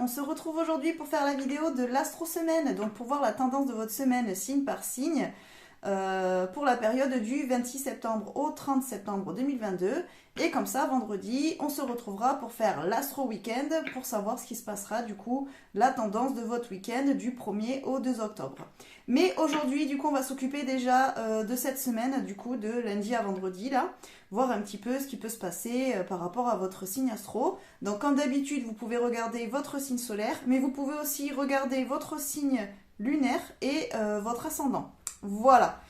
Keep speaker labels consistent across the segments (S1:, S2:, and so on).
S1: on se retrouve aujourd'hui pour faire la vidéo de l'astro-semaine, donc pour voir la tendance de votre semaine signe par signe, pour la période du 26 septembre au 30 septembre 2022. Et comme ça, vendredi, on se retrouvera pour faire l'astro-week-end, pour savoir ce qui se passera, du coup, la tendance de votre week-end du 1er au 2 octobre. Mais aujourd'hui, du coup, on va s'occuper déjà de cette semaine, du coup, de lundi à vendredi, là, voir un petit peu ce qui peut se passer par rapport à votre signe astro. Donc, comme d'habitude, vous pouvez regarder votre signe solaire, mais vous pouvez aussi regarder votre signe lunaire et votre ascendant. Voilà,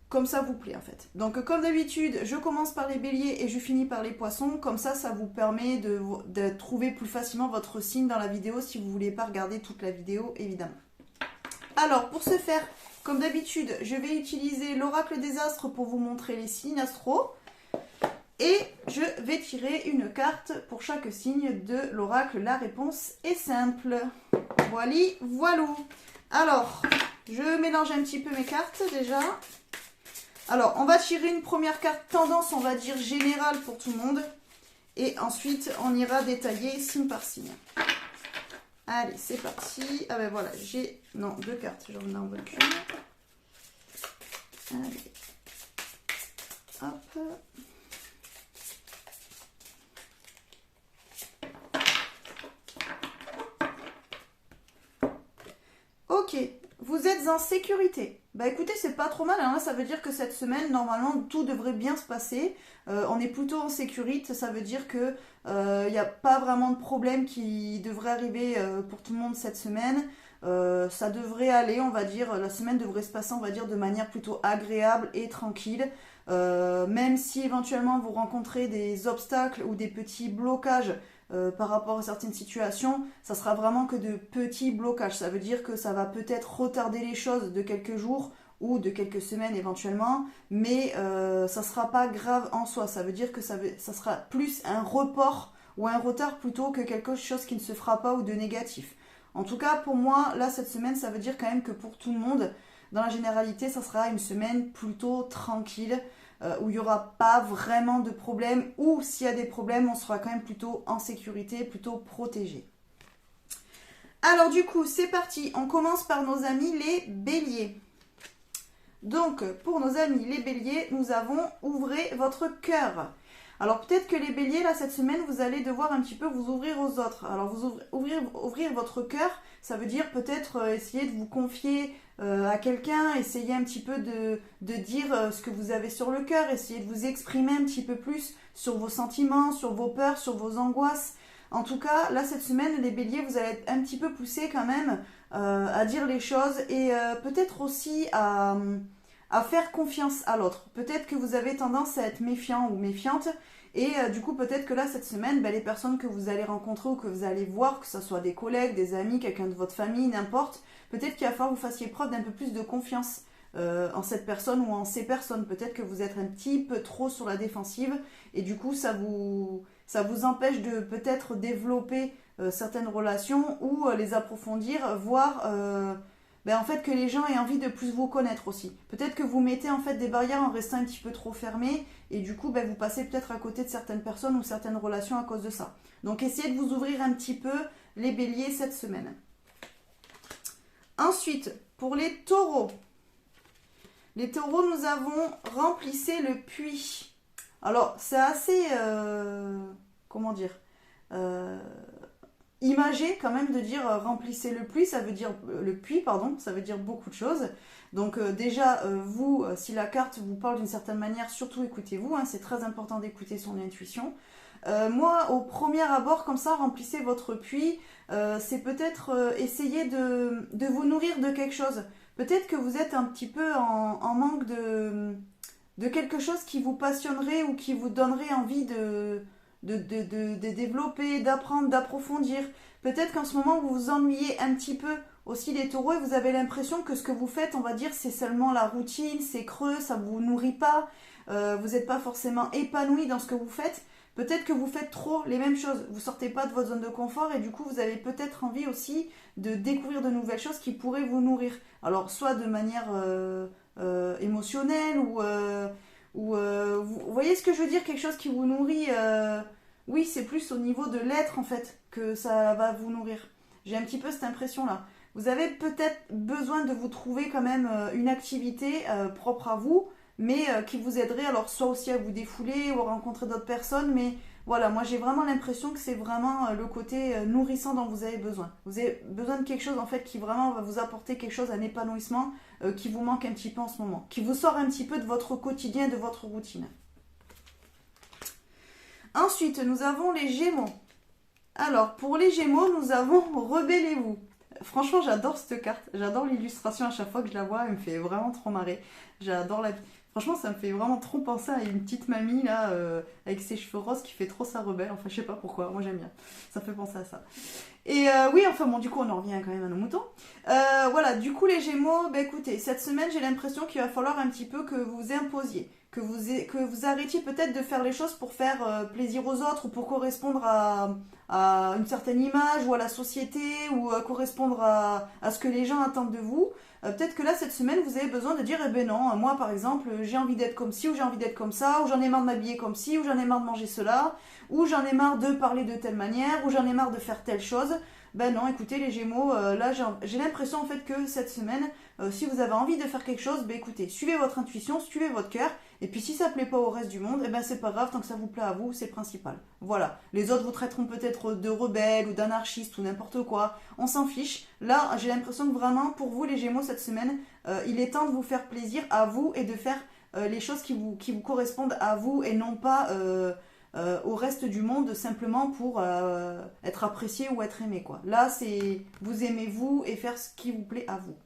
S1: comme ça vous plaît en fait. Donc comme d'habitude, je commence par les béliers et je finis par les poissons. Comme ça vous permet de trouver plus facilement votre signe dans la vidéo si vous ne voulez pas regarder toute la vidéo évidemment. Alors pour ce faire, comme d'habitude, je vais utiliser l'oracle des astres pour vous montrer les signes astro. Et je vais tirer une carte pour chaque signe de l'oracle. La réponse est simple. Voili, voilou. Alors, je mélange un petit peu mes cartes déjà. Alors, on va tirer une première carte tendance, on va dire générale pour tout le monde. Et ensuite, on ira détailler signe par signe. Allez, c'est parti. Ah ben voilà, j'ai... Non, deux cartes, j'en ai envoyé qu'une. Allez. Hop. Ok, vous êtes en sécurité. Bah écoutez, c'est pas trop mal, hein. Ça veut dire que cette semaine, normalement, tout devrait bien se passer. On est plutôt en sécurité, ça veut dire que n'y a pas vraiment de problème qui devrait arriver pour tout le monde cette semaine. Ça devrait aller, on va dire, la semaine devrait se passer, on va dire, de manière plutôt agréable et tranquille. Même si éventuellement vous rencontrez des obstacles ou des petits blocages par rapport à certaines situations, ça sera vraiment que de petits blocages. Ça veut dire que ça va peut-être retarder les choses de quelques jours ou de quelques semaines éventuellement, mais ça sera pas grave en soi. Ça veut dire que ça sera plus un report ou un retard plutôt que quelque chose qui ne se fera pas ou de négatif. En tout cas, pour moi, là, cette semaine, ça veut dire quand même que pour tout le monde, dans la généralité, ça sera une semaine plutôt tranquille, où il n'y aura pas vraiment de problème, ou s'il y a des problèmes, on sera quand même plutôt en sécurité, plutôt protégé. Alors du coup, c'est parti, on commence par nos amis les béliers. Donc, pour nos amis les béliers, nous avons « Ouvrez votre cœur ». Alors peut-être que les béliers, là, cette semaine, vous allez devoir un petit peu vous ouvrir aux autres. Alors ouvrir votre cœur, ça veut dire peut-être essayer de vous confier à quelqu'un, essayer un petit peu de dire ce que vous avez sur le cœur, essayer de vous exprimer un petit peu plus sur vos sentiments, sur vos peurs, sur vos angoisses. En tout cas, là, cette semaine, les béliers, vous allez être un petit peu poussés quand même à dire les choses et peut-être aussi à faire confiance à l'autre. Peut-être que vous avez tendance à être méfiant ou méfiante et du coup peut-être que là cette semaine, les personnes que vous allez rencontrer ou que vous allez voir, que ce soit des collègues, des amis, quelqu'un de votre famille, n'importe, peut-être qu'il va falloir que vous fassiez preuve d'un peu plus de confiance en cette personne ou en ces personnes. Peut-être que vous êtes un petit peu trop sur la défensive et du coup ça vous empêche de peut-être développer certaines relations ou les approfondir, voire en fait que les gens aient envie de plus vous connaître aussi. Peut-être que vous mettez en fait des barrières en restant un petit peu trop fermé et du coup vous passez peut-être à côté de certaines personnes ou certaines relations à cause de ça. Donc essayez de vous ouvrir un petit peu les béliers cette semaine. Ensuite, pour les taureaux. Les taureaux, nous avons remplissez le puits. Alors c'est assez, comment dire, imagé quand même de dire remplissez le puits, ça veut dire ça veut dire beaucoup de choses. Donc déjà vous, si la carte vous parle d'une certaine manière, surtout écoutez-vous, hein, c'est très important d'écouter son intuition. Moi, au premier abord, comme ça, remplissez votre puits, c'est peut-être essayer de vous nourrir de quelque chose. Peut-être que vous êtes un petit peu en manque de quelque chose qui vous passionnerait ou qui vous donnerait envie de développer, d'apprendre, d'approfondir. Peut-être qu'en ce moment vous vous ennuyez un petit peu aussi les taureaux et vous avez l'impression que ce que vous faites, on va dire, c'est seulement la routine, c'est creux, ça ne vous nourrit pas, vous n'êtes pas forcément épanoui dans ce que vous faites. Peut-être que vous faites trop les mêmes choses, vous ne sortez pas de votre zone de confort et du coup vous avez peut-être envie aussi de découvrir de nouvelles choses qui pourraient vous nourrir. Alors soit de manière émotionnelle ou vous voyez ce que je veux dire, quelque chose qui vous nourrit. Oui, c'est plus au niveau de l'être en fait que ça va vous nourrir. J'ai un petit peu cette impression-là. Vous avez peut-être besoin de vous trouver quand même une activité propre à vous, mais qui vous aiderait alors soit aussi à vous défouler ou à rencontrer d'autres personnes, mais voilà, moi j'ai vraiment l'impression que c'est vraiment le côté nourrissant dont vous avez besoin. Vous avez besoin de quelque chose en fait qui vraiment va vous apporter quelque chose, un épanouissement qui vous manque un petit peu en ce moment, qui vous sort un petit peu de votre quotidien, de votre routine. Ensuite, nous avons les Gémeaux. Alors, pour les Gémeaux, nous avons Rebellez-vous. Franchement, j'adore cette carte. J'adore l'illustration à chaque fois que je la vois. Elle me fait vraiment trop marrer. J'adore la... Franchement, ça me fait vraiment trop penser à une petite mamie, là, avec ses cheveux roses, qui fait trop sa rebelle. Enfin, je sais pas pourquoi. Moi, j'aime bien. Ça me fait penser à ça. Et oui, enfin bon, du coup, on en revient quand même à nos moutons. Voilà, du coup, les Gémeaux, bah écoutez, cette semaine, j'ai l'impression qu'il va falloir un petit peu que vous imposiez. Que vous arrêtiez peut-être de faire les choses pour faire plaisir aux autres ou pour correspondre à une certaine image ou à la société ou correspondre à ce que les gens attendent de vous. Peut-être que là, cette semaine, vous avez besoin de dire, eh ben non, moi par exemple, j'ai envie d'être comme ci ou j'ai envie d'être comme ça, ou j'en ai marre de m'habiller comme ci, ou j'en ai marre de manger cela, ou j'en ai marre de parler de telle manière, ou j'en ai marre de faire telle chose. Ben non, écoutez les Gémeaux, là j'ai l'impression en fait que cette semaine, si vous avez envie de faire quelque chose, ben écoutez, suivez votre intuition, suivez votre cœur, et puis si ça plaît pas au reste du monde, eh ben c'est pas grave, tant que ça vous plaît à vous, c'est le principal. Voilà, les autres vous traiteront peut-être de rebelles ou d'anarchistes ou n'importe quoi, on s'en fiche. Là, j'ai l'impression que vraiment, pour vous les Gémeaux cette semaine, il est temps de vous faire plaisir à vous et de faire les choses qui vous correspondent à vous et non pas au reste du monde simplement pour être apprécié ou être aimé, quoi. Là, c'est vous aimez vous et faire ce qui vous plaît à vous.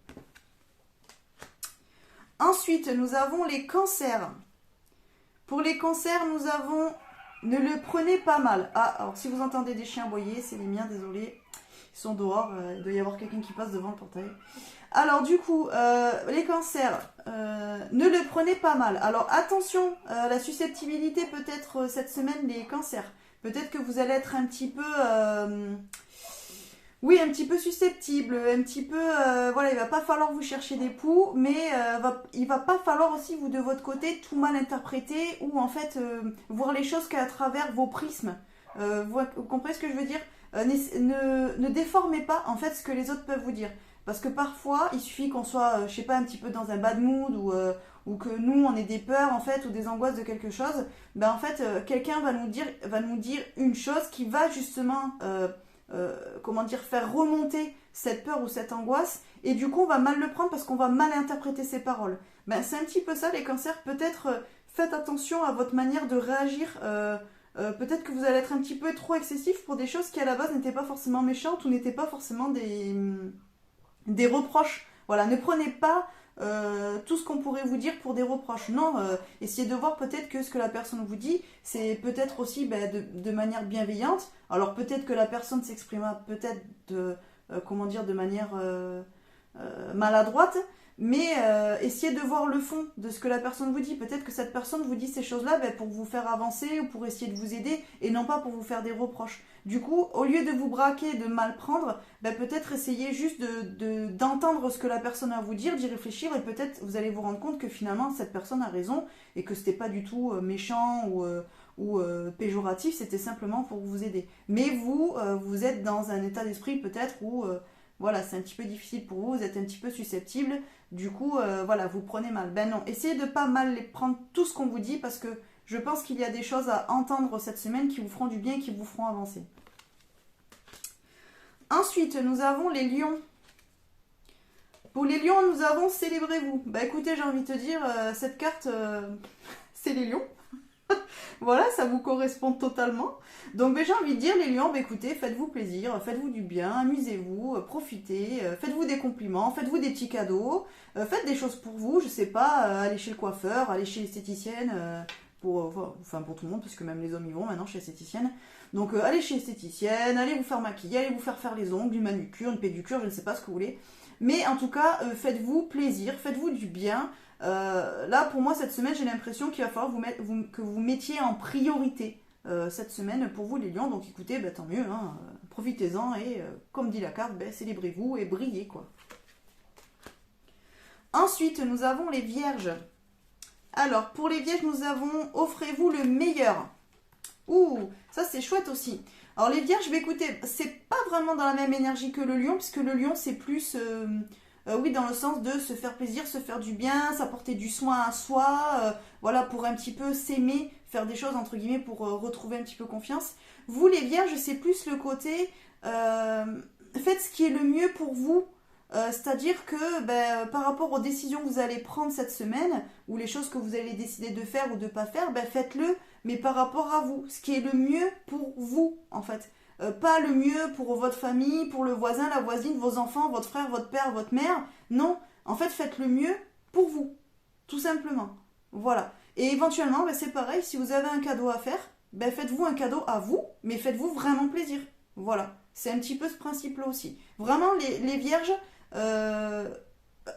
S1: Ensuite, nous avons les cancers. Pour les cancers, nous avons ne le prenez pas mal. Ah, alors si vous entendez des chiens aboyer, c'est les miens, désolé. Ils sont dehors, il doit y avoir quelqu'un qui passe devant le portail. Alors du coup, les cancers, ne le prenez pas mal. Alors attention, la susceptibilité peut-être cette semaine, les cancers. Peut-être que vous allez être un petit peu... oui, un petit peu susceptible, un petit peu... voilà, il va pas falloir vous chercher des poux, mais il va pas falloir aussi, vous de votre côté, tout mal interpréter ou en fait voir les choses qu'à travers vos prismes. Vous comprenez ce que je veux dire? Ne déformez pas en fait ce que les autres peuvent vous dire. Parce que parfois, il suffit qu'on soit, je sais pas, un petit peu dans un bad mood ou que nous, on ait des peurs en fait ou des angoisses de quelque chose. Ben en fait, quelqu'un va nous dire une chose qui va justement... comment dire, faire remonter cette peur ou cette angoisse et du coup on va mal le prendre parce qu'on va mal interpréter ses paroles. Ben, c'est un petit peu ça les cancers, peut-être faites attention à votre manière de réagir, peut-être que vous allez être un petit peu trop excessif pour des choses qui à la base n'étaient pas forcément méchantes ou n'étaient pas forcément des reproches. Voilà, ne prenez pas tout ce qu'on pourrait vous dire pour des reproches. Non, essayez de voir peut-être que ce que la personne vous dit, c'est peut-être aussi de manière bienveillante. Alors peut-être que la personne s'exprima peut-être comment dire, de manière maladroite, mais essayez de voir le fond de ce que la personne vous dit. Peut-être que cette personne vous dit ces choses-là pour vous faire avancer ou pour essayer de vous aider et non pas pour vous faire des reproches. Du coup, au lieu de vous braquer, de mal prendre, peut-être essayez juste d'entendre ce que la personne a à vous dire, d'y réfléchir et peut-être vous allez vous rendre compte que finalement cette personne a raison et que c'était pas du tout méchant ou péjoratif, c'était simplement pour vous aider. Mais vous êtes dans un état d'esprit peut-être où voilà, c'est un petit peu difficile pour vous, vous êtes un petit peu susceptible, du coup voilà, vous prenez mal. Ben non, essayez de pas mal les prendre tout ce qu'on vous dit parce que je pense qu'il y a des choses à entendre cette semaine qui vous feront du bien et qui vous feront avancer. Ensuite, nous avons les lions. Pour les lions, nous avons célébrez-vous. Bah écoutez, j'ai envie de te dire, cette carte, c'est les lions. Voilà, ça vous correspond totalement. Donc j'ai envie de dire, les lions, écoutez, faites-vous plaisir, faites-vous du bien, amusez-vous, profitez, faites-vous des compliments, faites-vous des petits cadeaux, faites des choses pour vous, je sais pas, allez chez le coiffeur, allez chez l'esthéticienne, pour tout le monde, parce que même les hommes y vont maintenant chez l'esthéticienne. Donc allez chez l'esthéticienne, allez vous faire maquiller, allez vous faire les ongles, une manucure, une pédicure, je ne sais pas ce que vous voulez. Mais en tout cas, faites-vous plaisir, faites-vous du bien. Là, pour moi, cette semaine, j'ai l'impression qu'il va falloir que vous mettiez en priorité cette semaine pour vous les lions. Donc écoutez, tant mieux, hein, profitez-en et comme dit la carte, célébrez-vous et brillez, quoi. Ensuite, nous avons les vierges. Alors, pour les vierges, nous avons offrez-vous le meilleur. Ouh, ça c'est chouette aussi. Alors les vierges, bah, écoutez, c'est pas vraiment dans la même énergie que le lion, puisque le lion c'est plus, oui, dans le sens de se faire plaisir, se faire du bien, s'apporter du soin à soi, voilà, pour un petit peu s'aimer, faire des choses entre guillemets pour retrouver un petit peu confiance. Vous les vierges, c'est plus le côté, faites ce qui est le mieux pour vous. C'est-à-dire que ben, par rapport aux décisions que vous allez prendre cette semaine, ou les choses que vous allez décider de faire ou de ne pas faire, ben, faites-le, mais par rapport à vous, ce qui est le mieux pour vous en fait. Pas le mieux pour votre famille, pour le voisin, la voisine, vos enfants, votre frère, votre père, votre mère. Non, en fait faites le mieux pour vous, tout simplement. Voilà. Et éventuellement, ben, c'est pareil, si vous avez un cadeau à faire, ben, faites-vous un cadeau à vous, mais faites-vous vraiment plaisir. Voilà. C'est un petit peu ce principe-là aussi. Vraiment, les vierges, euh,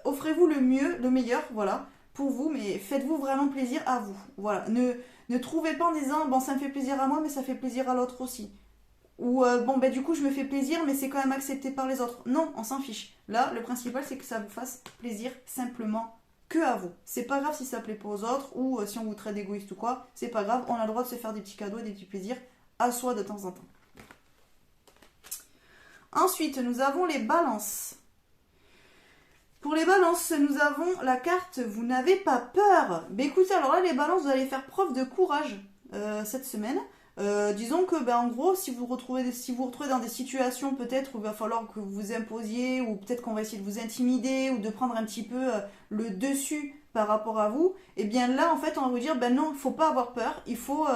S1: offrez-vous le mieux, le meilleur, voilà, pour vous, mais faites-vous vraiment plaisir à vous. Voilà. Ne trouvez pas en disant, bon, ça me fait plaisir à moi, mais ça fait plaisir à l'autre aussi. Ou, bon, ben du coup, je me fais plaisir, mais c'est quand même accepté par les autres. Non, on s'en fiche. Là, le principal, c'est que ça vous fasse plaisir simplement que à vous. C'est pas grave si ça plaît pas aux autres, ou si on vous traite d'égoïste ou quoi, c'est pas grave, on a le droit de se faire des petits cadeaux, des petits plaisirs à soi de temps en temps. Ensuite, nous avons les balances. Pour les balances, nous avons la carte Vous n'avez pas peur. Ben écoutez, alors là, les balances, vous allez faire preuve de courage cette semaine. Disons que, ben, en gros, si vous retrouvez dans des situations peut-être où il va falloir que vous vous imposiez, ou peut-être qu'on va essayer de vous intimider, ou de prendre un petit peu le dessus par rapport à vous, et bien là, en fait, on va vous dire, ben non, il ne faut pas avoir peur, il faut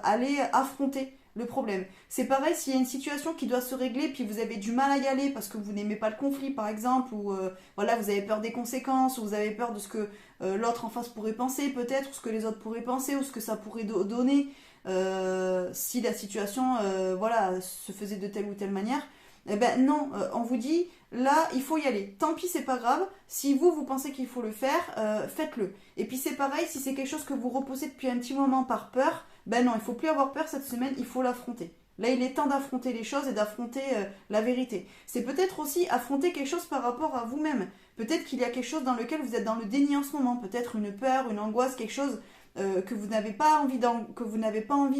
S1: aller affronter le problème. C'est pareil s'il y a une situation qui doit se régler, puis vous avez du mal à y aller parce que vous n'aimez pas le conflit, par exemple, ou voilà, vous avez peur des conséquences, ou vous avez peur de ce que l'autre en face pourrait penser, peut-être, ou ce que les autres pourraient penser, ou ce que ça pourrait donner si la situation voilà, se faisait de telle ou telle manière. Eh ben non, on vous dit, là, il faut y aller. Tant pis, c'est pas grave. Si vous pensez qu'il faut le faire, faites-le. Et puis c'est pareil, si c'est quelque chose que vous repoussez depuis un petit moment par peur, ben non, il faut plus avoir peur cette semaine, il faut l'affronter. Là, il est temps d'affronter les choses et d'affronter la vérité. C'est peut-être aussi affronter quelque chose par rapport à vous-même. Peut-être qu'il y a quelque chose dans lequel vous êtes dans le déni en ce moment. Peut-être une peur, une angoisse, quelque chose que vous n'avez pas envie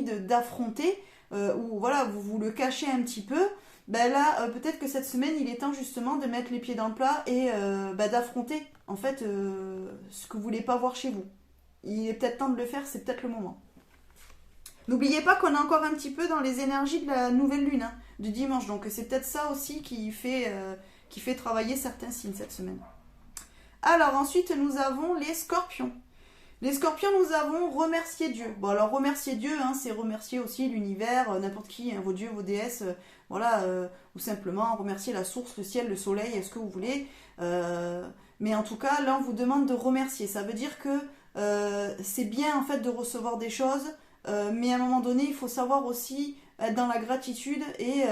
S1: d'affronter, ou voilà, vous le cachez un petit peu. Ben là, peut-être que cette semaine, il est temps justement de mettre les pieds dans le plat et d'affronter en fait ce que vous voulez pas voir chez vous. Il est peut-être temps de le faire, c'est peut-être le moment. N'oubliez pas qu'on est encore un petit peu dans les énergies de la nouvelle lune, hein, du dimanche. Donc c'est peut-être ça aussi qui fait travailler certains signes cette semaine. Alors ensuite, nous avons les scorpions. Les scorpions, nous avons remercié Dieu. Bon, alors remercier Dieu, hein, c'est remercier aussi l'univers, n'importe qui, hein, vos dieux, vos déesses, voilà, ou simplement remercier la source, le ciel, le soleil, ce que vous voulez. Mais en tout cas, là, on vous demande de remercier. Ça veut dire que c'est bien en fait de recevoir des choses, mais à un moment donné, il faut savoir aussi être dans la gratitude et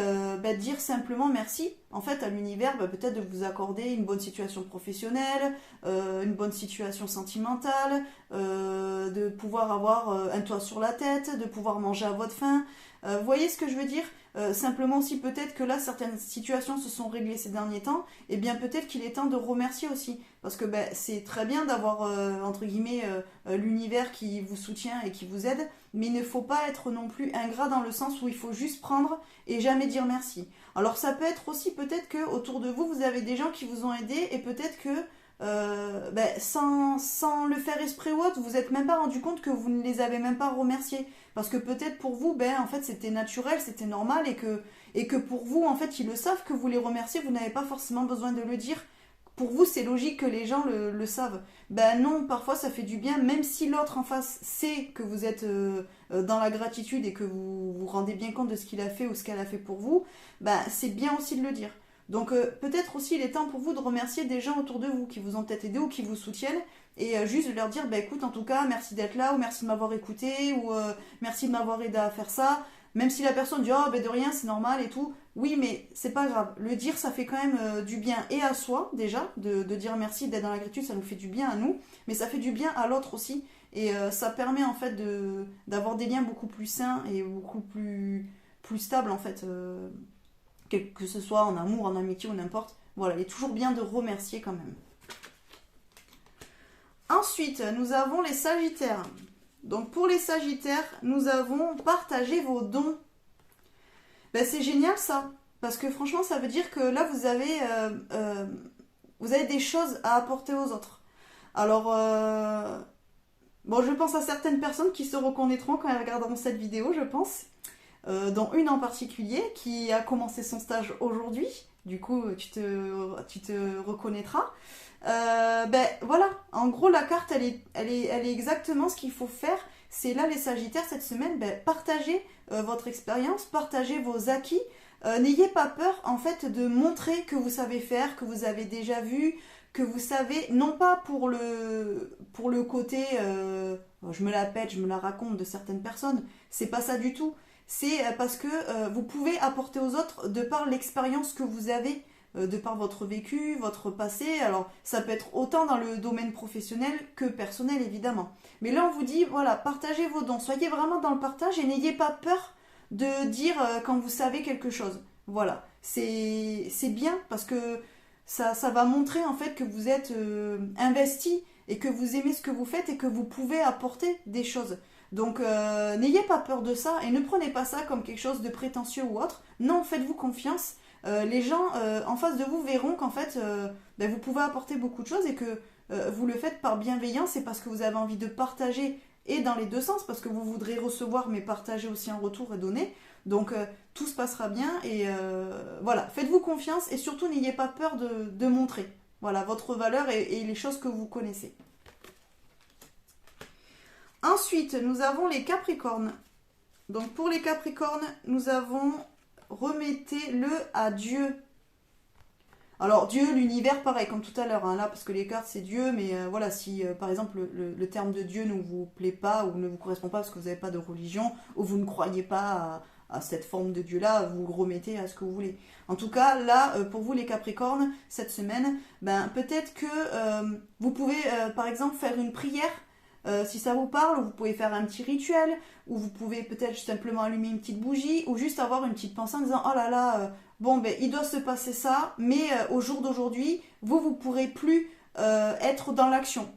S1: dire simplement merci en fait à l'univers, peut-être de vous accorder une bonne situation professionnelle, une bonne situation sentimentale, de pouvoir avoir un toit sur la tête, de pouvoir manger à votre faim. Vous voyez ce que je veux dire? Simplement aussi peut-être que là certaines situations se sont réglées ces derniers temps, et bien peut-être qu'il est temps de remercier aussi, parce que c'est très bien d'avoir entre guillemets l'univers qui vous soutient et qui vous aide, mais il ne faut pas être non plus ingrat dans le sens où il faut juste prendre et jamais dire merci. Alors ça peut être aussi peut-être que autour de vous vous avez des gens qui vous ont aidé, et peut-être que sans le faire esprit ou autre, vous vous êtes même pas rendu compte que vous ne les avez même pas remerciés. Parce que peut-être pour vous, en fait, c'était naturel, c'était normal, et que pour vous, en fait, ils le savent que vous les remerciez, vous n'avez pas forcément besoin de le dire. Pour vous, c'est logique que les gens le savent. Ben non, parfois ça fait du bien, même si l'autre en face sait que vous êtes dans la gratitude et que vous vous rendez bien compte de ce qu'il a fait ou ce qu'elle a fait pour vous, c'est bien aussi de le dire. Donc peut-être aussi il est temps pour vous de remercier des gens autour de vous qui vous ont peut-être aidé ou qui vous soutiennent, et juste de leur dire écoute, en tout cas merci d'être là, ou merci de m'avoir écouté, ou merci de m'avoir aidé à faire ça, même si la personne dit de rien, c'est normal et tout. Oui, mais c'est pas grave, le dire ça fait quand même du bien, et à soi déjà de dire merci, d'être dans la gratitude, ça nous fait du bien à nous, mais ça fait du bien à l'autre aussi, et ça permet en fait d'avoir des liens beaucoup plus sains et beaucoup plus stables en fait, que ce soit en amour, en amitié ou n'importe. Voilà, il est toujours bien de remercier quand même. Ensuite, nous avons les Sagittaires. Donc pour les Sagittaires, nous avons partagé vos dons. Ben, c'est génial ça, parce que franchement ça veut dire que là vous avez des choses à apporter aux autres. Alors, bon, je pense à certaines personnes qui se reconnaîtront quand elles regarderont cette vidéo, je pense. Dont une en particulier qui a commencé son stage aujourd'hui. Du coup, tu te reconnaîtras. Ben voilà, en gros, la carte, elle est exactement ce qu'il faut faire. C'est là, les Sagittaires, cette semaine, ben, partagez votre expérience, partagez vos acquis. N'ayez pas peur, en fait, de montrer que vous savez faire, que vous avez déjà vu, que vous savez, non pas pour le côté je me la pète, je me la raconte de certaines personnes, c'est pas ça du tout. C'est parce que vous pouvez apporter aux autres de par l'expérience que vous avez, de par votre vécu, votre passé. Alors, ça peut être autant dans le domaine professionnel que personnel, évidemment. Mais là, on vous dit, voilà, partagez vos dons. Soyez vraiment dans le partage et n'ayez pas peur de dire quand vous savez quelque chose. Voilà, c'est bien parce que ça va montrer en fait que vous êtes investi et que vous aimez ce que vous faites et que vous pouvez apporter des choses. Donc n'ayez pas peur de ça et ne prenez pas ça comme quelque chose de prétentieux ou autre. Non, faites-vous confiance. Les gens en face de vous verront qu'en fait ben, vous pouvez apporter beaucoup de choses et que vous le faites par bienveillance et parce que vous avez envie de partager et dans les deux sens parce que vous voudrez recevoir mais partager aussi en retour et donner. Donc tout se passera bien et voilà, faites-vous confiance et surtout n'ayez pas peur de montrer voilà, votre valeur et les choses que vous connaissez. Ensuite, nous avons les Capricornes. Donc pour les Capricornes, nous avons remettez-le à Dieu. Alors Dieu, l'univers, pareil comme tout à l'heure, hein, là parce que les cartes c'est Dieu, mais voilà, si par exemple le terme de Dieu ne vous plaît pas ou ne vous correspond pas parce que vous n'avez pas de religion ou vous ne croyez pas à cette forme de Dieu-là, vous le remettez à ce que vous voulez. En tout cas, là, pour vous les Capricornes, cette semaine, ben, peut-être que vous pouvez par exemple faire une prière. Si ça vous parle, vous pouvez faire un petit rituel, ou vous pouvez peut-être simplement allumer une petite bougie, ou juste avoir une petite pensée en disant oh là là, bon ben il doit se passer ça, mais au jour d'aujourd'hui, vous pourrez plus être dans l'action.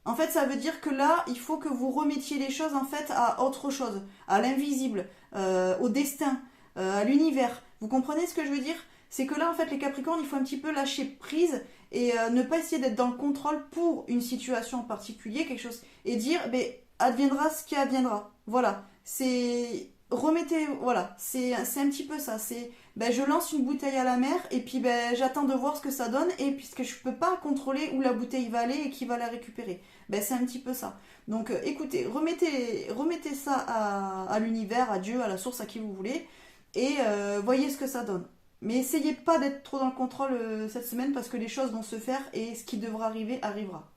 S1: En fait, ça veut dire que là, il faut que vous remettiez les choses en fait à autre chose, à l'invisible, au destin, à l'univers. Vous comprenez ce que je veux dire? C'est que là, en fait, les Capricornes, il faut un petit peu lâcher prise et ne pas essayer d'être dans le contrôle pour une situation en particulier, quelque chose, et dire, ben, adviendra ce qui adviendra. Voilà, c'est remettez, voilà, c'est un petit peu ça. C'est, ben, je lance une bouteille à la mer et puis ben, j'attends de voir ce que ça donne et puisque je peux pas contrôler où la bouteille va aller et qui va la récupérer, ben c'est un petit peu ça. Donc, écoutez, remettez ça à l'univers, à Dieu, à la source, à qui vous voulez, et voyez ce que ça donne. Mais essayez pas d'être trop dans le contrôle cette semaine parce que les choses vont se faire et ce qui devra arriver arrivera.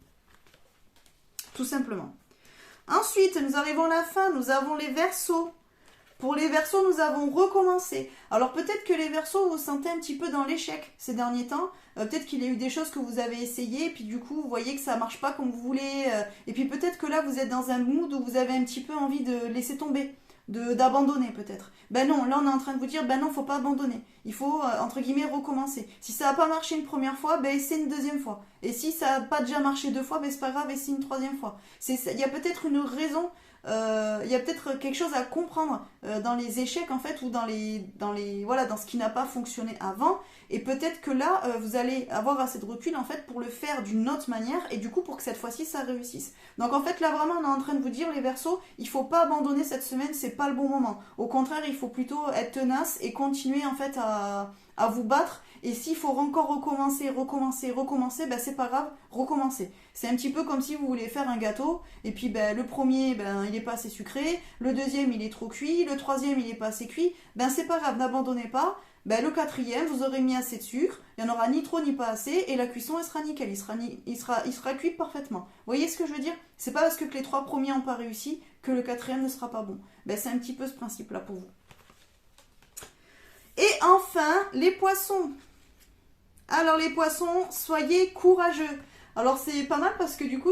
S1: Tout simplement. Ensuite, nous arrivons à la fin, nous avons les Verseaux. Pour les Verseaux, nous avons recommencé. Alors peut-être que les Verseaux, vous vous sentez un petit peu dans l'échec ces derniers temps. Peut-être qu'il y a eu des choses que vous avez essayées, et puis du coup, vous voyez que ça marche pas comme vous voulez. Et puis peut-être que là, vous êtes dans un mood où vous avez un petit peu envie de laisser tomber, d'abandonner peut-être. Ben non, là on est en train de vous dire, ben non, faut pas abandonner. Il faut, entre guillemets, recommencer. Si ça n'a pas marché une première fois, ben essayez une deuxième fois. Et si ça n'a pas déjà marché deux fois, ben c'est pas grave, essayez une troisième fois. Il y a peut-être une raison, il y a peut-être quelque chose à comprendre dans les échecs en fait, ou voilà, dans ce qui n'a pas fonctionné avant. Et peut-être que là, vous allez avoir assez de recul en fait pour le faire d'une autre manière et du coup pour que cette fois-ci ça réussisse. Donc en fait là vraiment on est en train de vous dire les Verseaux, il faut pas abandonner cette semaine, c'est pas le bon moment. Au contraire, il faut plutôt être tenace et continuer en fait à vous battre. Et s'il faut encore recommencer, ben c'est pas grave, recommencer. C'est un petit peu comme si vous voulez faire un gâteau, et puis ben, le premier, ben, il est pas assez sucré, le deuxième, il est trop cuit, le troisième, il est pas assez cuit, ben c'est pas grave, n'abandonnez pas. Ben, le quatrième, vous aurez mis assez de sucre, il n'y en aura ni trop ni pas assez, et la cuisson, elle sera nickel, il sera cuit parfaitement. Vous voyez ce que je veux dire? C'est pas parce que les trois premiers n'ont pas réussi que le quatrième ne sera pas bon. Ben, c'est un petit peu ce principe-là pour vous. Et enfin, les poissons. Alors les poissons, soyez courageux. Alors c'est pas mal parce que du coup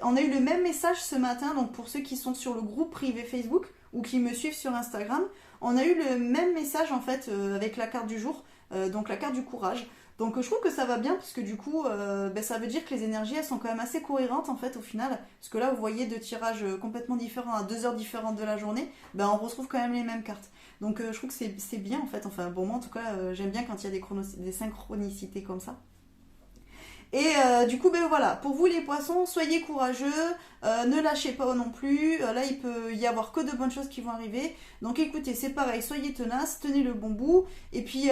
S1: on a eu le même message ce matin, donc pour ceux qui sont sur le groupe privé Facebook ou qui me suivent sur Instagram, on a eu le même message en fait avec la carte du jour, donc la carte du courage. Donc je trouve que ça va bien parce que du coup, ben, ça veut dire que les énergies elles sont quand même assez cohérentes en fait au final. Parce que là, vous voyez deux tirages complètement différents à 2 heures différentes de la journée, ben on retrouve quand même les mêmes cartes. Donc je trouve que c'est bien en fait. Enfin bon moi en tout cas j'aime bien quand il y a des synchronicités comme ça. Et du coup, ben voilà, pour vous les poissons, soyez courageux, ne lâchez pas non plus. Là, il peut y avoir que de bonnes choses qui vont arriver. Donc écoutez, c'est pareil, soyez tenaces, tenez le bon bout. Et puis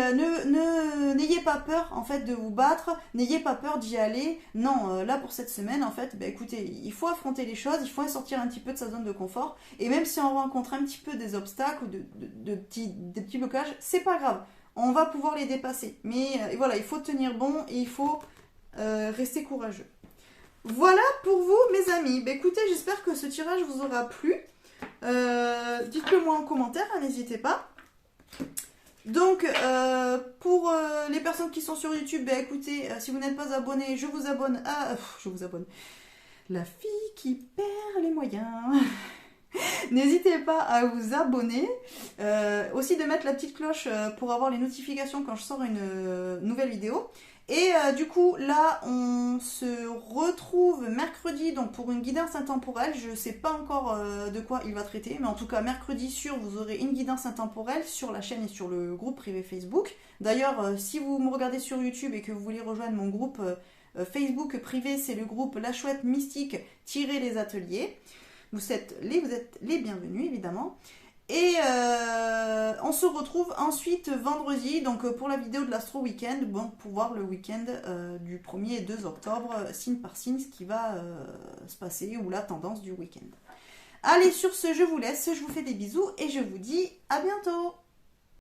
S1: n'ayez pas peur en fait de vous battre, n'ayez pas peur d'y aller. Non, là pour cette semaine, en fait, ben écoutez, il faut affronter les choses, il faut sortir un petit peu de sa zone de confort. Et même si on rencontre un petit peu des obstacles ou des petits blocages, c'est pas grave. On va pouvoir les dépasser. Mais voilà, il faut tenir bon et il faut restez courageux. Voilà pour vous, mes amis. Bah, écoutez, j'espère que ce tirage vous aura plu. Dites-le moi en commentaire, hein, n'hésitez pas. Donc, pour les personnes qui sont sur YouTube, bah, écoutez, si vous n'êtes pas abonné, je vous abonne à... je vous abonne. La fille qui perd les moyens. N'hésitez pas à vous abonner. Aussi de mettre la petite cloche pour avoir les notifications quand je sors une nouvelle vidéo. Et du coup, là, on se retrouve mercredi donc pour une guidance intemporelle. Je ne sais pas encore de quoi il va traiter, mais en tout cas, mercredi sûr, vous aurez une guidance intemporelle sur la chaîne et sur le groupe privé Facebook. D'ailleurs, si vous me regardez sur YouTube et que vous voulez rejoindre mon groupe Facebook privé, c'est le groupe La Chouette Mystique-les ateliers. Vous êtes les bienvenus, évidemment. Et on se retrouve ensuite vendredi donc pour la vidéo de l'Astro Weekend, bon, pour voir le week-end du 1er et 2 octobre, signe par signe, ce qui va se passer, ou la tendance du week-end. Allez, sur ce, je vous laisse, je vous fais des bisous et je vous dis à bientôt.